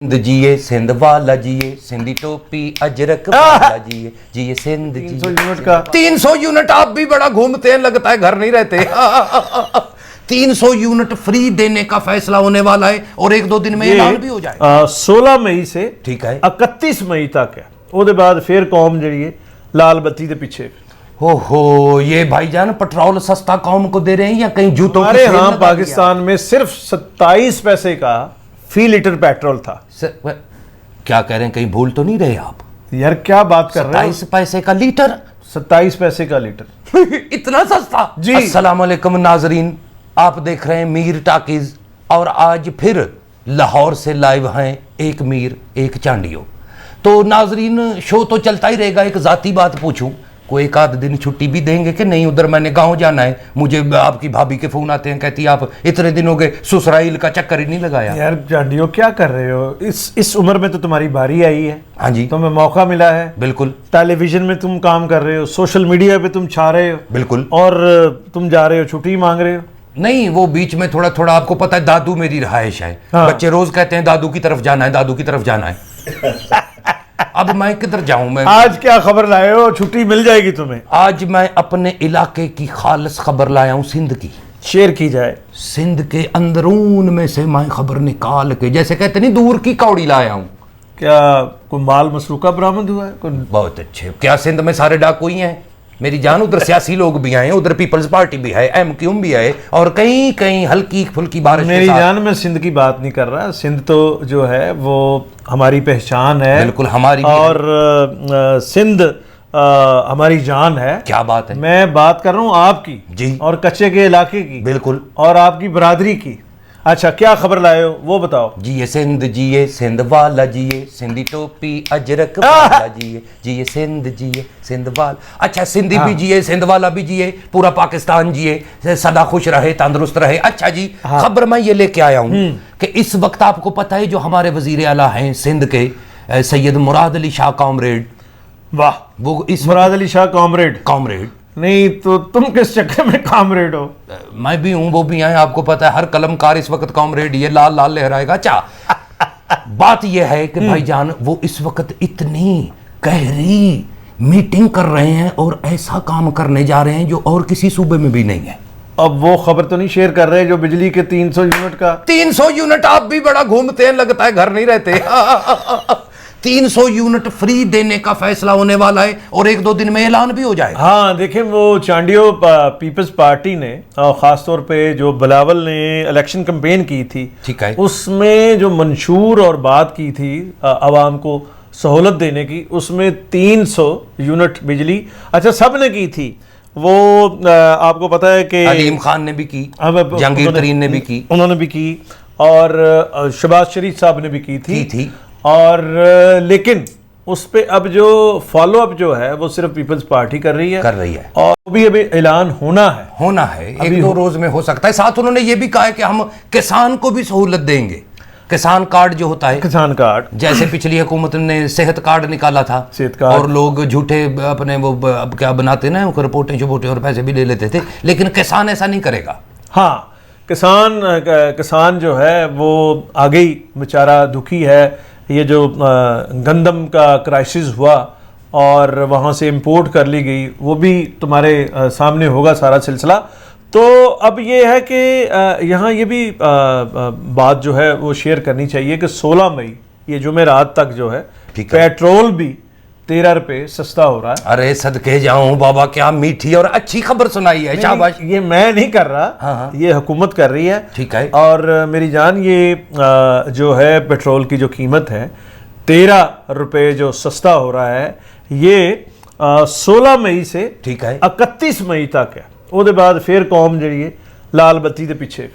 जिए सिंध वाला जिए सिंधी टोपी अजरक वाला जिए जिए सिंध 300 यूनिट का 300 यूनिट। आप भी बड़ा घूमते हैं, लगता है घर नहीं रहते। 300 यूनिट फ्री देने का फैसला होने वाला है और एक दो दिन में ऐलान भी हो जाएगा। 16 मई से ठीक है 31 मई तक है। ਉਹਦੇ ਬਾਅਦ फिर कौम जी लाल बत्ती के पीछे। ओहो, ये भाईजान पेट्रोल सस्ता कौम को दे रहे हैं या कहीं जूतों हमारे यहाँ पाकिस्तान में सिर्फ 27 पैसे का फी लीटर पेट्रोल था। क्या कह रहे हैं, कहीं भूल तो नहीं रहे आप? यार क्या बात कर रहे हो? 27 पैसे का लीटर, 27 पैसे का लीटर। इतना सस्ता जी। अस्सलाम वालेकुम नाजरीन, आप देख रहे हैं मीर टाकीज और आज फिर लाहौर से लाइव हैं एक मीर एक चांडियो। तो नाजरीन शो तो चलता ही रहेगा। एक जाती बात पूछूं, कोई एक आध दिन छुट्टी भी देंगे कि नहीं? उधर मैंने गांव जाना है, मुझे आपकी भाभी के फोन आते हैं, कहती है आप इतने दिन हो गए ससुराइल का चक्कर ही नहीं लगाया। यार चांडियो क्या कर रहे हो? इस उम्र में तो तुम्हारी बारी आई है। हाँ जी, तुम्हें मौका मिला है। बिल्कुल टेलीविजन में तुम काम कर रहे हो, सोशल मीडिया पे तुम छा रहे हो। बिल्कुल। और तुम जा रहे हो छुट्टी मांग रहे हो। नहीं, वो बीच में थोड़ा थोड़ा आपको पता है दादू मेरी रहायश है। हाँ। बच्चे रोज कहते हैं दादू की तरफ जाना है, दादू की तरफ जाना है। अब मैं किधर जाऊं? मैं आज क्या खबर लाए हो? छुट्टी मिल जाएगी तुम्हें। आज मैं अपने इलाके की खालिस खबर लाया हूं, सिंध की। शेयर की जाए। सिंध के अंदरून में से मैं खबर निकाल के, जैसे कहते नहीं, दूर की कौड़ी लाया हूं। क्या कोई माल मसरूका बरामद हुआ है? बहुत अच्छे। क्या सिंध में सारे डाकू ही हैं मेरी जान? उधर सियासी लोग भी आए, उधर पीपल्स पार्टी भी है, MQ भी है, और कहीं कहीं हल्की फुल्की बारिश मेरी जान, मैं सिंध की बात नहीं कर रहा। सिंध तो जो है वो हमारी पहचान है। बिल्कुल हमारी भी और सिंध हमारी जान है। क्या बात है। मैं बात कर रहा हूँ आपकी जी। और कच्चे के इलाके की। बिल्कुल। और आपकी बरादरी की। अच्छा, क्या खबर लाए हो वो बताओ। जिए सिंध वाला जिए सिंधी टोपी अजरक वाला जिए सिंध वाला। अच्छा, सिंधी भी जिए, सिंध वाला भी जिए, पूरा पाकिस्तान जिए, सदा खुश रहे, तंदुरुस्त रहे। अच्छा जी, खबर मैं ये लेके आया हूँ कि इस वक्त आपको पता है जो हमारे वजीर आला हैं सिंध के, सैयद मुराद अली शाह कॉमरेड। वाह, वो इस मुराद अली शाह कॉमरेड नहीं तो तुम किस चक्कर में कॉमरेड हो? मैं भी हूं, वो भी हैं। आपको पता है हर कलमकार इस वक्त कॉमरेड, ये लाल लाल लहराएगा। अच्छा, बात यह है कि भाईजान वो इस वक्त इतनी गहरी मीटिंग कर रहे हैं और ऐसा काम करने जा रहे हैं जो और किसी सूबे में भी नहीं है। अब वो खबर तो नहीं शेयर कर रहे जो बिजली के 300 यूनिट का? 300 यूनिट। आप भी बड़ा घूमते हैं, लगता है घर नहीं रहते। 300 यूनिट फ्री देने का फैसला होने वाला है और एक दो दिन में ऐलान भी हो जाएगा। हाँ देखें, वो चांडियो पीपल्स पार्टी ने खास तौर पे जो बिलावल ने इलेक्शन कैंपेन की थी, ठीक है, उसमें जो मंशूर और बात की थी आवाम को सहूलत देने की, उसमें 300 यूनिट बिजली, अच्छा सब ने की थी। वो आपको पता है कि अलीम खान ने भी की, जहांगीर तरीन ने भी की, उन्होंने भी की, और शहबाज शरीफ साहब ने भी की थी। और लेकिन उस पे अब जो फॉलो अप जो है वो सिर्फ पीपल्स पार्टी कर रही है और अभी ऐलान होना है एक दो रोज में हो सकता है। साथ उन्होंने ये भी कहा है कि हम किसान को भी सहूलत देंगे। किसान कार्ड जो होता है, किसान कार्ड, जैसे पिछली हुकूमत ने सेहत कार्ड निकाला था, सेहत कार्ड, और लोग झूठे अपने वो अब क्या बनाते ना, रिपोर्टें शपोर्टें और पैसे भी ले लेते थे, लेकिन किसान ऐसा नहीं करेगा। हाँ, किसान जो है वो आगे ही बेचारा दुखी है। ये जो गंदम का क्राइसिस हुआ और वहाँ से इंपोर्ट कर ली गई, वो भी तुम्हारे सामने होगा सारा सिलसिला। तो अब ये है कि यहाँ ये भी बात जो है वो शेयर करनी चाहिए कि 16 मई ये जुमेरात तक जो है पेट्रोल भी 13 रुपये सस्ता हो रहा है। अरे सदके जाऊं बाबा, क्या मीठी और अच्छी खबर सुनाई है, शाबाश। ये मैं नहीं कर रहा, हाँ। ये हुकूमत कर रही है, ठीक है। और मेरी जान, ये जो है पेट्रोल की जो कीमत है 13 रुपये जो सस्ता हो रहा है, ये 16 मई से, ठीक है, 31 मई तक है। उसके बाद फिर कौम जी लाल बत्ती के पीछे।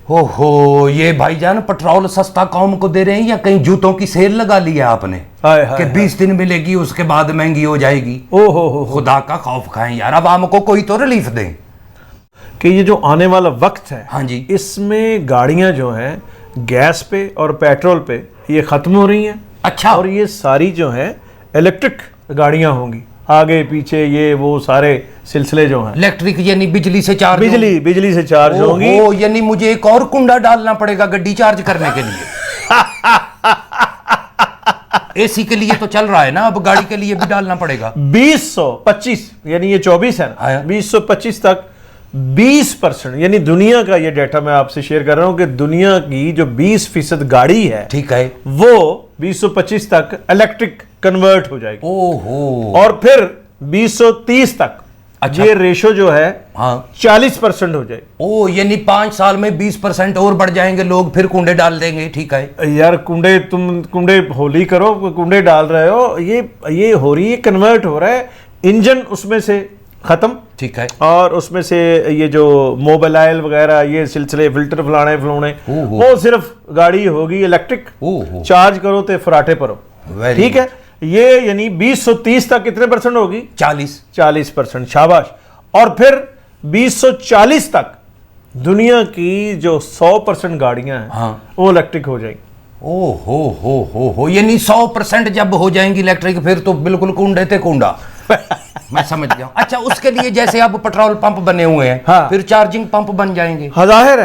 ओहो, ये भाईजान पेट्रोल सस्ता कौम को दे रहे हैं या कहीं जूतों की सेल लगा ली है आपने कि 20 दिन मिलेगी उसके बाद महंगी हो जाएगी? ओहो, खुदा का खौफ खाएं यार, आवाम को कोई तो रिलीफ दें कि ये जो आने वाला वक्त है, हाँ जी, इसमें गाड़ियां जो हैं गैस पे और पेट्रोल पे ये खत्म हो रही हैं। अच्छा, और ये सारी जो है इलेक्ट्रिक गाड़ियां होंगी, आगे पीछे ये वो सारे सिलसिले जो हैं इलेक्ट्रिक, यानी बिजली से चार्ज, बिजली से चार्ज होंगी। यानी मुझे एक और कुंडा डालना पड़ेगा गड्डी चार्ज करने के लिए। एसी के लिए तो चल रहा है ना, अब गाड़ी के लिए भी डालना पड़ेगा। 2025 यानी ये 24 है ना, हाँ। 2025 तक 20% यानी दुनिया का ये डेटा मैं आपसे शेयर कर रहा हूं कि दुनिया की जो 20% गाड़ी है, ठीक है, वो 2025 तक इलेक्ट्रिक कन्वर्ट हो जाएगी। ओहो, और फिर 2030 तक अच्छा। ये रेशो जो है हाँ, 40% हो जाएगी। ओ यानी 5 साल में 20% और बढ़ जाएंगे लोग, फिर कुंडे डाल देंगे। ठीक है यार कुंडे, तुम कुंडे होली करो, कुंडे डाल रहे हो, ये हो रही है, कन्वर्ट हो रहा है, इंजन उसमें से खत्म, ठीक है, और उसमें से ये जो मोबाइल वगैरह ये सिलसिले फिल्टर फलाने फलाने, वो सिर्फ गाड़ी होगी इलेक्ट्रिक, ओहो, चार्ज करो तो फराटे परो। Very ठीक है, ये यानी 2030 तक कितने परसेंट होगी? 40%। शाबाश। और फिर 2040 तक दुनिया की जो 100% गाड़ियां हैं, हाँ, वो इलेक्ट्रिक हो जाएंगी। ओ हो यानी 100% जब हो जाएंगी इलेक्ट्रिक, फिर तो बिल्कुल कुंडे थे कुंडा। मैं समझ गया। अच्छा, उसके लिए जैसे अब पेट्रोल पंप बने हुए हैं, हाँ, फिर चार्जिंग पंप बन जाएंगे। हाँ, जाहिर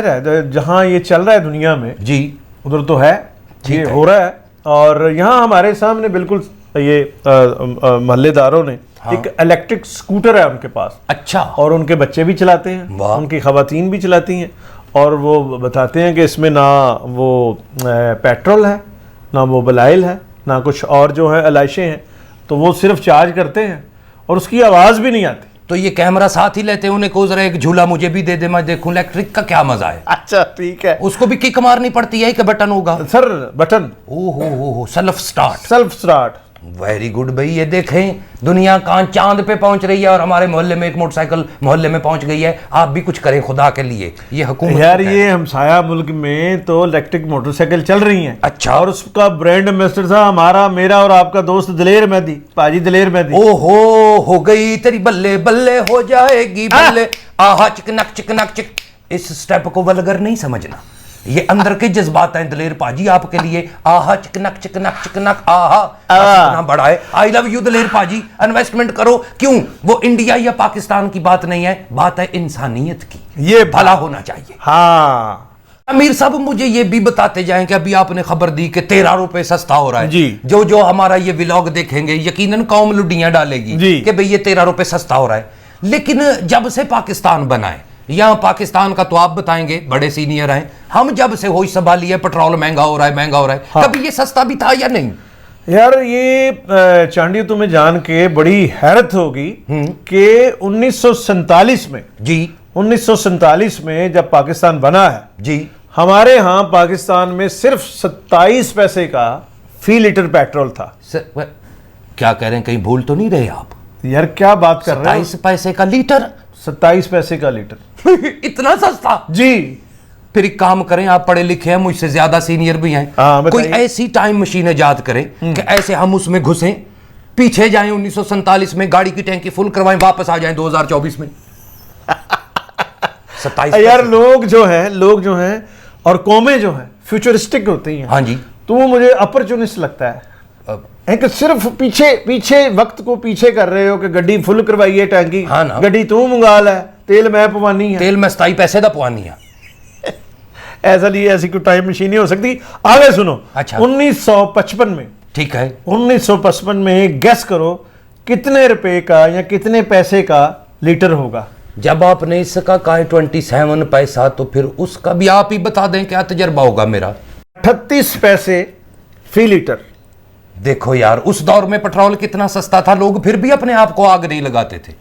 है जहां ये चल रहा है दुनिया में जी, उधर तो है, ये हो रहा है। और यहाँ हमारे सामने बिल्कुल ये मोहल्लेदारों ने, हाँ, एक इलेक्ट्रिक स्कूटर है उनके पास। अच्छा, और उनके बच्चे भी चलाते हैं, वाह, उनकी खवातीन भी चलाती हैं, और वो बताते हैं कि इसमें ना वो पेट्रोल है, ना मोबाइल है, ना कुछ और जो है अलाइशें हैं, तो वो सिर्फ चार्ज करते हैं और उसकी आवाज़ भी नहीं आती। तो ये कैमरा साथ ही लेते हैं, उन्हें को जरा एक झूला मुझे भी दे दे, मैं देखूं इलेक्ट्रिक का क्या मजा है। अच्छा, ठीक है। उसको भी किक मारनी पड़ती है कि बटन होगा? सर बटन, ओहो, सेल्फ स्टार्ट। वेरी गुड भाई। ये देखें, दुनिया कहाँ चांद पे पहुंच रही है, और हमारे मोहल्ले में एक मोटरसाइकिल मोहल्ले में पहुंच गई है। आप भी कुछ करें खुदा के लिए, ये हुकूमत यार ये हमसाया मुल्क में तो इलेक्ट्रिक मोटरसाइकिल चल रही हैं। अच्छा, और उसका ब्रांड एम्बेसडर था हमारा, मेरा और आपका दोस्त दलेर मेहदी, पाजी दलेर मेहदी। ओहो, हो गई तेरी बल्ले बल्ले हो जाएगी बल्ले, आहा चिकनक चिकनक चिक। इस स्टेप को वल्गर नहीं समझना, ये अंदर के जज्बात हैं दलेर पाजी आपके लिए। आहा चिकनक चिकनक चिकनक, आहा कितना बड़ा है। आई लव यू दलेर पाजी। इन्वेस्टमेंट करो। क्यों? वो इंडिया या पाकिस्तान की बात नहीं है, बात है इंसानियत की। ये भला होना चाहिए। हाँ, अमीर साहब मुझे ये भी बताते जाएं कि अभी आपने खबर दी कि 13 रुपए सस्ता हो रहा है जी। जो हमारा ये व्लॉग देखेंगे यकीनन कौम लुडियां डालेगी कि भाई ये 13 रुपए सस्ता हो रहा है। लेकिन जब से पाकिस्तान बना है, यहाँ पाकिस्तान का तो आप बताएंगे, बड़े सीनियर हैं, हम जब से होश संभाली है पेट्रोल महंगा हो रहा है, हाँ, कभी ये सस्ता भी था या नहीं? यार ये चांडी तुम्हें जान के बड़ी हैरत होगी कि 1947 में, जी 1947 में जब पाकिस्तान बना है जी, हमारे यहाँ पाकिस्तान में सिर्फ 27 पैसे का फी लीटर पेट्रोल था। क्या कह रहे हैं, कहीं भूल तो नहीं रहे आप? यार क्या बात कर रहे हो? 27 पैसे का लीटर? 27 पैसे का लीटर इतना सस्ता जी। फिर एक काम करें, आप पढ़े लिखे हैं, मुझसे ज्यादा सीनियर भी हैं, कोई ऐसी टाइम मशीन इजाद करें कि ऐसे हम उसमें घुसें, पीछे जाएं 1947 में, गाड़ी की टैंकी फुल करवाएं, वापस आ जाएं 2024 में। 27 यार लोग जो हैं और कौमें जो हैं फ्यूचरिस्टिक होती हैं। हाँ जी, तो मुझे अपॉर्चुनिस्ट लगता है कि सिर्फ पीछे वक्त को पीछे कर रहे हो कि गड्डी फुल करवाइए टैंकी, हाँ ना, गड्डी तू मंगा ले, तेल मैं पवानी है, तेल मैं 27 पैसे दा पवानी है। ऐसी कोई टाइम मशीन नहीं हो सकती। आगे सुनो। अच्छा, 1955 में, ठीक है, 1955 में गैस करो कितने रुपए का या कितने पैसे का लीटर होगा? जब आपने इसका कहा 27 पैसा, तो फिर उसका भी आप ही बता दें, क्या तजर्बा होगा मेरा? 38 पैसे फी लीटर। देखो यार, उस दौर में पेट्रोल कितना सस्ता था, लोग फिर भी अपने आप को आग नहीं लगाते थे।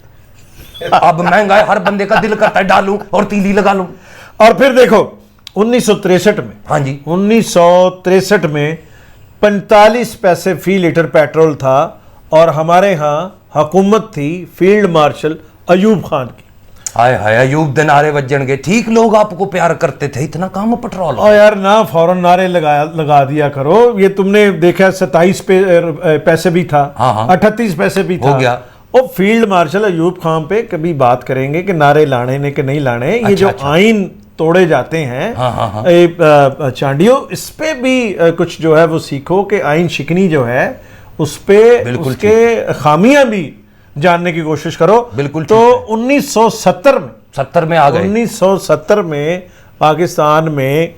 अब महंगा है, हर बंदे का दिल करता है डालूं और तीली लगा लूं। और फिर देखो 1963 में, हाँ जी, 1963 में 45 पैसे फी लीटर पेट्रोल था, और हमारे यहाँ हुकूमत थी फील्ड मार्शल अयूब खान की। हाय हाय, अयूब दे नारे बजणगे। ठीक, लोग आपको प्यार करते थे, इतना काम पेट्रोल। और यार ना फौरन नारे लगा दिया करो। ये तुमने देखा 27 पैसे भी था, हाँ, 38 पैसे भी था, हो गया। और फील्ड मार्शल अयूब खान पे कभी बात करेंगे कि नारे लाने ने कि नहीं लाने। ये जो आइन तोड़े जाते हैं, हाँ, चांडियो, इस पे भी कुछ जो है वो सीखो कि आइन शिकनी जो है उस पे उसके खामियां भी जानने की कोशिश करो। बिल्कुल। तो 1970 में आ गए। 1970 में पाकिस्तान में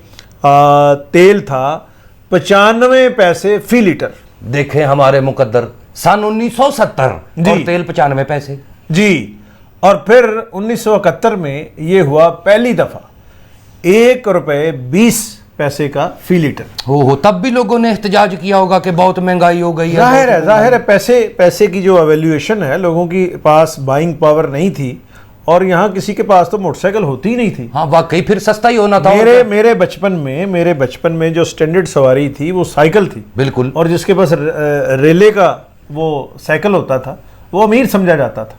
तेल था 95 पैसे फी लीटर। देखे हमारे मुकद्दर, सन 1970 जी। और तेल 95 पैसे। जी। और फिर 1971 में ये हुआ पहली दफा ₹1.20 का फी लीटर। हो तब भी लोगों ने एहतजाज किया होगा कि बहुत महंगाई हो गई है। जाहिर है पैसे की जो एवेल्यूएशन है, लोगों की पास बाइंग पावर नहीं थी, और यहाँ किसी के पास तो मोटरसाइकिल होती ही नहीं थी। हाँ वाकई फिर सस्ता ही होना था। मेरे बचपन में जो स्टैंडर्ड सवारी थी वो साइकिल थी। बिल्कुल। और जिसके पास रेले का वो साइकिल होता था वो अमीर समझा जाता था।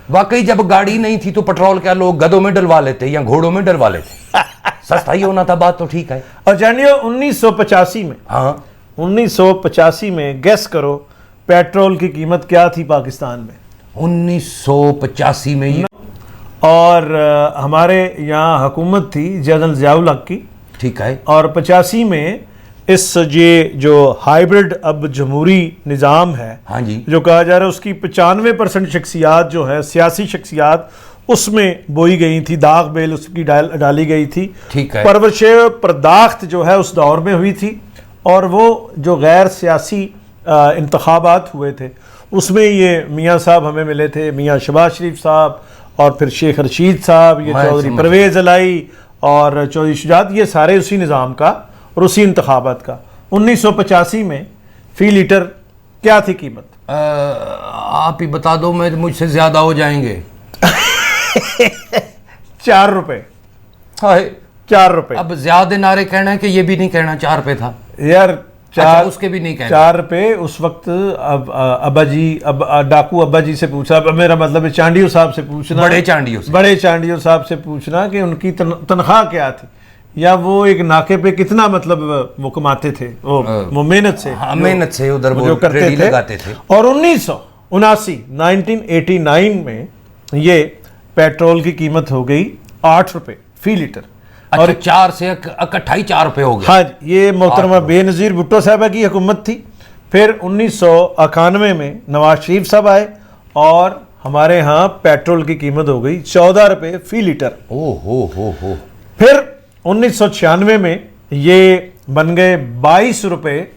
वाकई जब गाड़ी नहीं थी तो पेट्रोल क्या लोग गधों में डलवा लेते या घोड़ों में डलवा लेते। सस्ता ही होना था, बात तो ठीक है। और जानिए 1985 में, हाँ 1985 में गैस करो पेट्रोल की कीमत क्या थी पाकिस्तान में? 1985 में ये और हमारे यहाँ हुकूमत थी जनरल ज़ियाउल हक की। ठीक है। और 85 में इस ये जो हाइब्रिड अब जमहूरी निज़ाम है, हाँ जी, जो कहा जा रहा है उसकी 95% शख्सियात जो है सियासी शख्सियात उसमें बोई गई थी, दाग बेल उसकी डाली गई थी। ठीक है। परवरिश पर्दाख्त जो है उस दौर में हुई थी। और वो जो गैर सियासी इंतखाबात हुए थे उसमें ये मियाँ साहब हमें मिले थे, मियाँ शहबाज शरीफ साहब, और फिर शेख रशीद साहब, ये चौधरी परवेज़ अलाई और चौधरी शुजात, ये सारे उसी निज़ाम का और उसी इंतखाबात का। 1985 में फ़ी लीटर क्या थी कीमत? आप ही बता दो, मैं मुझसे ज्यादा हो जाएंगे। 4 रुपए। हाय 4 रुपए। अब ज्यादा नारे कहना है कि ये भी नहीं कहना 4 रुपए था यार। अच्छा, उसके भी नहीं कहना 4 रुपए उस वक्त। अब अब्बा जी, अब डाकू अब्बा जी से पूछा, अब मेरा मतलब है चांडियो साहब से पूछना, बड़े चांडियो साहब से पूछना कि उनकी तनख्वाह क्या थी, या वो एक नाके पे कितना मतलब वो कमाते थे, वो मेहनत से, मेहनत से उधर वो करते थे, लगाते थे। और 1979 में ये पेट्रोल की कीमत हो गई 8 रुपए फी लीटर। अच्छा, और 4 से इकट्ठा ही 4 रुपए हो गए। हाँ, ये मोहतरमा बेनज़ीर भुट्टो साहबा की हुकूमत थी। फिर 1991 में नवाज शरीफ साहब आए और हमारे यहाँ पेट्रोल की कीमत हो गई 14 रुपए फी लीटर। हो। फिर 1996 में ये बन गए 22 रुपए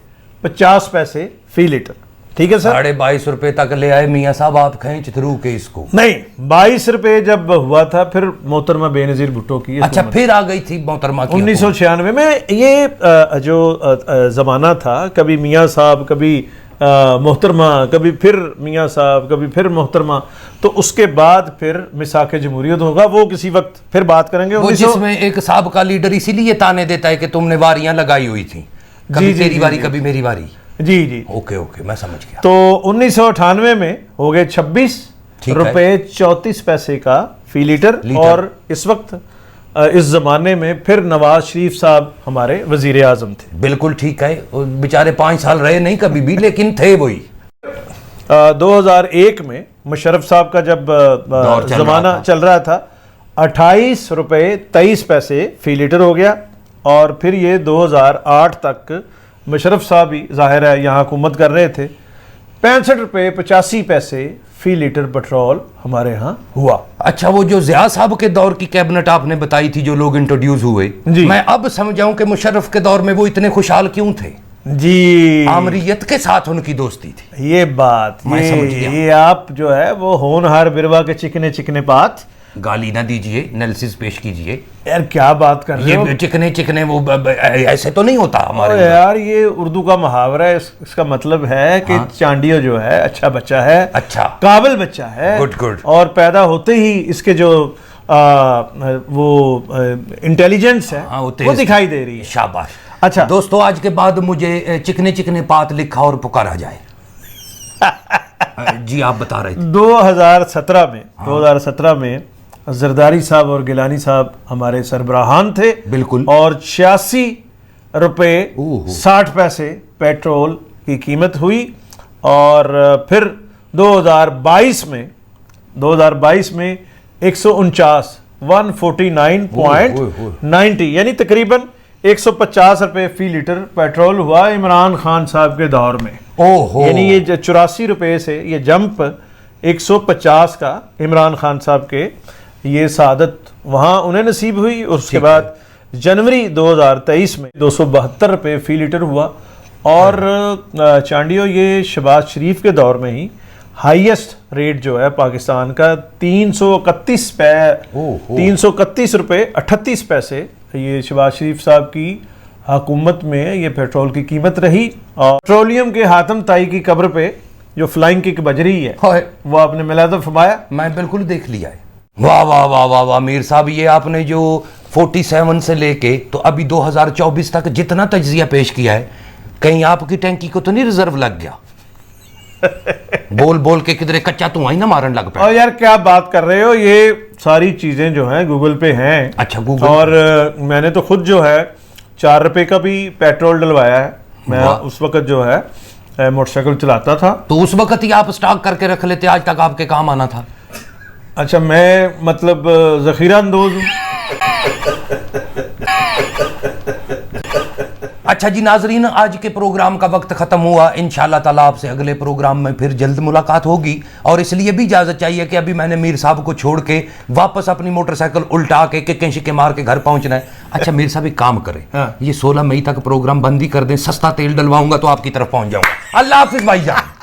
50 पैसे फी लीटर। ठीक है सर। 22.5 रुपए तक ले आए मियाँ साहब, आप खींच थ्रू के इसको। नहीं, 22 रुपए जब हुआ था फिर मोहतरमा बेनज़ीर भुट्टो की। अच्छा, फिर आ गई थी मोहतरमा की 1996 में। ये जो ज़माना था, कभी मियाँ साहब, कभी मोहतरमा, कभी फिर मियाँ साहब, कभी फिर मोहतरमा, तो उसके बाद फिर मिसाक जमहूरियत होगा, वो किसी वक्त फिर बात करेंगे। वो जिसमें एक साहब का लीडर इसीलिए ताने देता है कि तुमने वारियां लगाई हुई थी, कभी तेरी बारी कभी मेरी बारी। जी। ओके, मैं समझ गया। तो 1998 में हो गए 26 रुपए 34 पैसे का फी लीटर। और इस वक्त इस जमाने में फिर नवाज शरीफ साहब हमारे वजीर आजम थे। बिल्कुल ठीक है, बेचारे 5 साल रहे नहीं कभी भी, लेकिन थे वही। 2001 में मुशर्रफ साहब का जब जमाना चल रहा था, 28 रुपए 23 पैसे फी लीटर हो गया। और फिर ये 2008 तक मुशर्रफ साहब भी जाहिर है यहाँ हुकूमत कर रहे थे, 65 रुपए 85 पैसे फी लीटर पेट्रोल हमारे यहाँ हुआ। अच्छा, वो जो ज़िया साहब के दौर की कैबिनेट आपने बताई थी, जो लोग इंट्रोड्यूस हुए, मैं अब समझाऊं कि मुशर्रफ के दौर में वो इतने खुशहाल क्यों थे। जी, आमरीयत के साथ उनकी दोस्ती थी। ये बात मैं समझ गया। ये आप जो है वो होनहार बिरवा के चिकने चिकने बात, गाली ना दीजिए, एनालिसिस पेश कीजिए। यार क्या बात कर रहे हो? ये चिकने वो ऐसे तो नहीं होता हमारे यार। ये उर्दू का मुहावरा है, इसका मतलब है कि चांडियो जो है अच्छा बच्चा है, अच्छा काबिल बच्चा है, गुड, और पैदा होते ही इसके जो वो इंटेलिजेंस है वो दिखाई दे रही है। शाबाश। अच्छा दोस्तों, आज के बाद मुझे चिकने पात लिखा और पुकारा जाए। जी, आप बता रहे थे 2017 में जरदारी साहब और गिलानी साहब हमारे सरबराहान थे। बिल्कुल। और 86 रुपए 60 पैसे पेट्रोल की कीमत हुई। और फिर 2022 में 149.90 यानी तकरीबन 150 रुपए फी लीटर पेट्रोल हुआ इमरान खान साहब के दौर में। यानी ये 84 रुपए से ये जंप 150 का इमरान खान साहब के ये सादत वहाँ उन्हें नसीब हुई। उसके बाद जनवरी 2023 में 272 रुपए फी लीटर हुआ। और चांडियो ये शहबाज शरीफ के दौर में ही हाईएस्ट रेट जो है पाकिस्तान का 331 रुपए 38 पैसे ये शहबाज शरीफ साहब की हुकूमत में ये पेट्रोल की कीमत रही। और पेट्रोलियम के हातम ताई की कब्र पे जो फ्लाइंग किक बज रही है वो आपने मिलाद फरमाया। मैं बिल्कुल देख लिया है। वाह वाह वाह वाह वाह मीर साहब, ये आपने जो 47 से लेके तो अभी 2024 तक जितना तज्जिया पेश किया है, कहीं आपकी टैंकी को तो नहीं रिजर्व लग गया? बोल बोल के किधरे कच्चा धुआं ही ना मारन लग पाए। और यार क्या बात कर रहे हो, ये सारी चीजें जो हैं गूगल पे हैं। अच्छा गूगल। और मैंने तो खुद जो है 4 रुपए का भी पेट्रोल डलवाया है। मैं उस वक्त जो है मोटरसाइकिल चलाता था। तो उस वक्त ही आप स्टॉक करके रख लेते, आज तक आपके काम आना था। अच्छा मैं मतलब जखीरा अंदोज हूँ। अच्छा जी नाजरीन, आज के प्रोग्राम का वक्त खत्म हुआ। इंशाल्लाह ताला आपसे अगले प्रोग्राम में फिर जल्द मुलाकात होगी। और इसलिए भी इजाजत चाहिए कि अभी मैंने मीर साहब को छोड़ के वापस अपनी मोटरसाइकिल उल्टा के किक्के शिक्के मार के घर पहुंचना है। अच्छा मीर साहब एक काम करें, हाँ। ये 16 मई तक प्रोग्राम बंद ही कर दें, सस्ता तेल डलवाऊंगा तो आपकी तरफ पहुंच जाऊंगा। अल्लाह हाफिज भाईजान।